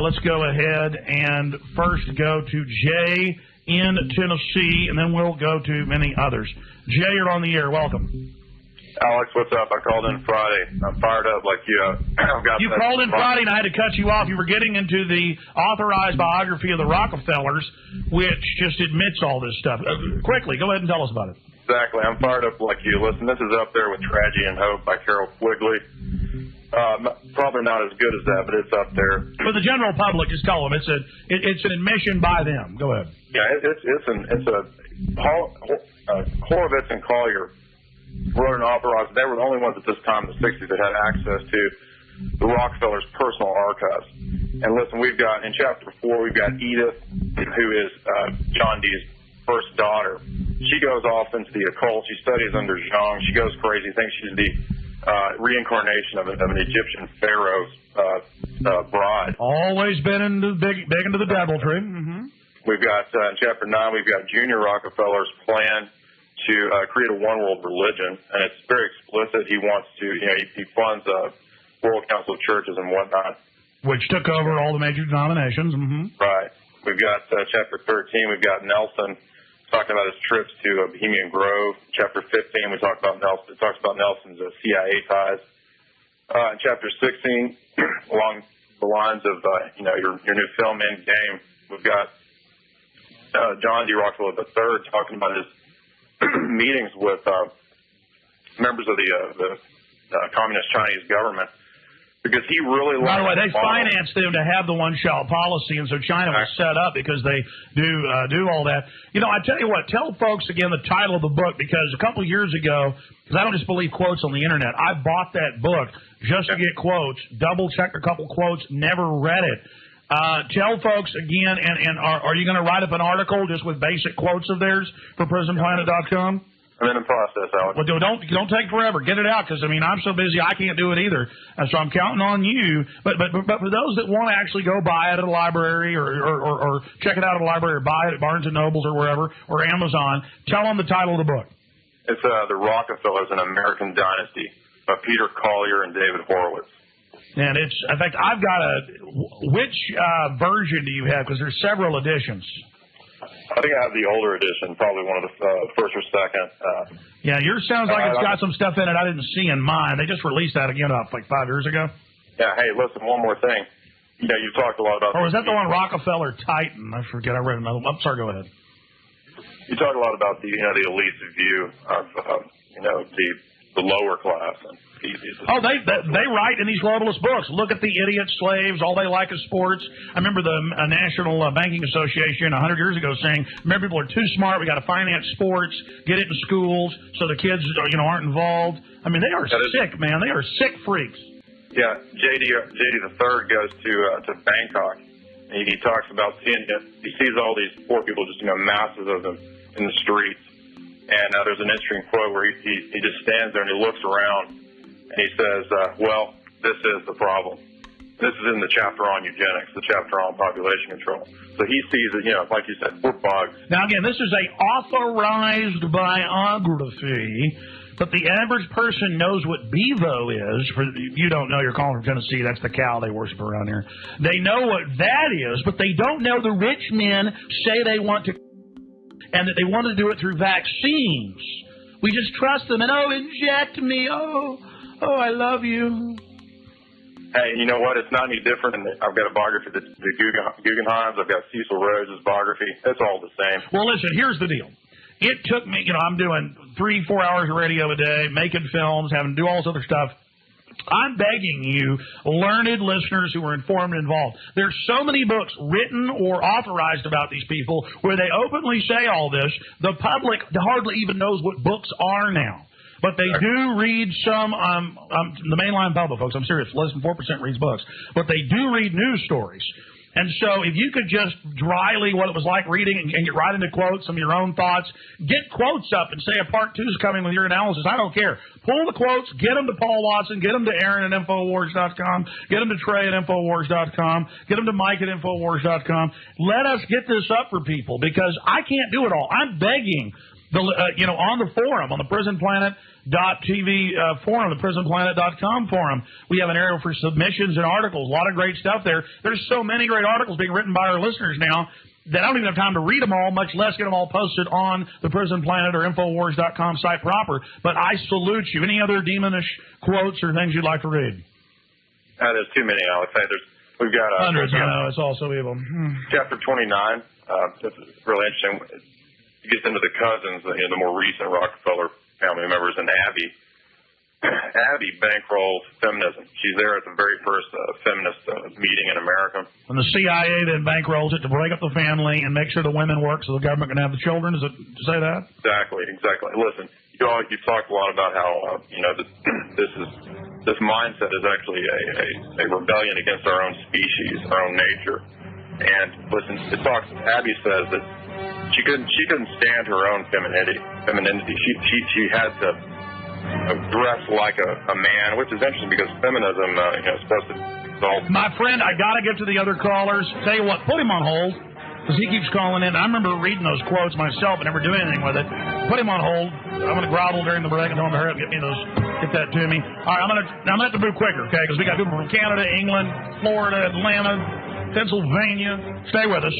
Let's go ahead and first go to Jay in Tennessee, and then we'll go to many others. Jay, you're on the air. Welcome. Alex, what's up? I called in Friday. I'm fired up like you. You called in Friday, and I had to cut you off. You were getting into the authorized biography of the Rockefellers, which just admits all this stuff. Quickly, go ahead and tell us about it. Exactly. I'm fired up like you. Listen, this is up there with Tragedy and Hope by Carol Quigley. Probably not as good as that, but it's up there. For the general public, just tell them it's an admission by them. Go ahead. Yeah, Horowitz and Collier wrote an authorized. They were the only ones at this time in the 60s that had access to the Rockefellers' personal archives. And listen, we've got in chapter 4, we've got Edith, who is John Dee's first daughter. She goes off into the occult. She studies under Zhang. She goes crazy. Thinks she's the reincarnation of an Egyptian pharaoh's bride. Always been big into the deviltry. Mm-hmm. We've got in chapter 9, we've got Junior Rockefeller's plan to create a one-world religion, and it's very explicit. He wants to, he funds World Council of Churches and whatnot, which took over all the major denominations. Mm-hmm. Right. We've got chapter 13. We've got Nelson talking about his trips to Bohemian Grove. Chapter 15, we talked about Nelson. It talks about Nelson's CIA ties. In chapter 16, along the lines of your new film Endgame, we've got John D. Rockefeller III talking about his meetings with members of the communist Chinese government, because he really. By the way, they financed them to have the one-child policy, and so China was set up because they do all that. I tell you what, tell folks again the title of the book, because a couple of years ago, because I don't just believe quotes on the internet, I bought that book just to get quotes, double-checked a couple quotes, never read it. Tell folks again, and are you going to write up an article just with basic quotes of theirs for PrisonPlanet.com? I'm in the process, Alex. Well, don't take forever. Get it out, because I'm so busy I can't do it either. So I'm counting on you. But for those that want to actually go buy it at a library or check it out at a library or buy it at Barnes and Nobles or wherever or Amazon, tell them the title of the book. It's The Rockefellers, an American Dynasty by Peter Collier and David Horowitz. And in fact, I've got which version do you have? Because there's several editions. I think I have the older edition, probably one of the first or second. Yeah, yours sounds like it's got some stuff in it I didn't see in mine. They just released that again like 5 years ago. Yeah, hey, listen, one more thing. You've talked a lot about... Or was that the one Rockefeller Titan? I forget, I read another one. I'm sorry, go ahead. You talk a lot about the elite's view of, the lower class. And they write in these globalist books. Look at the idiot slaves. All they like is sports. I remember the National Banking Association 100 years ago saying, remember, people are too smart. We got to finance sports, get it in schools so the kids aren't involved. I mean, they are sick, man. They are sick freaks. Yeah, JD the Third goes to Bangkok. And he talks about he sees all these poor people, just masses of them in the streets. And there's an interesting quote where he just stands there and he looks around and he says, well, this is the problem. This is in the chapter on eugenics, the chapter on population control. So he sees it, like you said, we're bugs. Now, again, this is a authorized biography, but the average person knows what Bevo is. You don't know, you're calling from Tennessee, that's the cow they worship around here. They know what that is, but they don't know the rich men say they want to, and that they want to do it through vaccines. We just trust them and, inject me, I love you. Hey, you know what? It's not any different. I've got a biography, the Guggenheims. I've got Cecil Rhodes's biography. It's all the same. Well, listen, here's the deal. It took me, I'm doing 3-4 hours of radio a day, making films, having to do all this other stuff. I'm begging you, learned listeners who are informed and involved. There's so many books written or authorized about these people where they openly say all this. The public hardly even knows what books are now. But they do read some, the mainline public, folks, I'm serious, less than 4% reads books. But they do read news stories. And so if you could just dryly, what it was like reading and get right into quotes, some of your own thoughts, get quotes up and say a part 2 is coming with your analysis. I don't care. Pull the quotes, get them to Paul Watson, get them to Aaron at Infowars.com, get them to Trey at Infowars.com, get them to Mike at Infowars.com. Let us get this up for people, because I can't do it all. I'm begging, on the forum, on the Prison Planet, forum, the prisonplanet.com forum. We have an area for submissions and articles. A lot of great stuff there. There's so many great articles being written by our listeners now that I don't even have time to read them all, much less get them all posted on the Prison Planet or Infowars.com site proper. But I salute you. Any other demonish quotes or things you'd like to read? There's too many, Alex. We've got hundreds. I know, it's all so evil. Chapter 29. This is really interesting. It gets into the cousins, the more recent Rockefeller family members, and Abby. Abby bankrolls feminism. She's there at the very first feminist meeting in America. And the CIA then bankrolls it to break up the family and make sure the women work so the government can have the children. Is it to say that? Exactly. Listen, you've talked a lot about how this mindset is actually a rebellion against our own species, our own nature. And listen, Abby says that she couldn't stand her own femininity. She had to dress like a man, which is interesting because feminism is supposed to solve. My friend, I got to get to the other callers. Tell you what, put him on hold because he keeps calling in. I remember reading those quotes myself and never doing anything with it. Put him on hold. I'm going to grovel during the break and tell him to hurry up and get that to me. All right, I'm going to have to move quicker, okay, because we got people from Canada, England, Florida, Atlanta, Pennsylvania. Stay with us.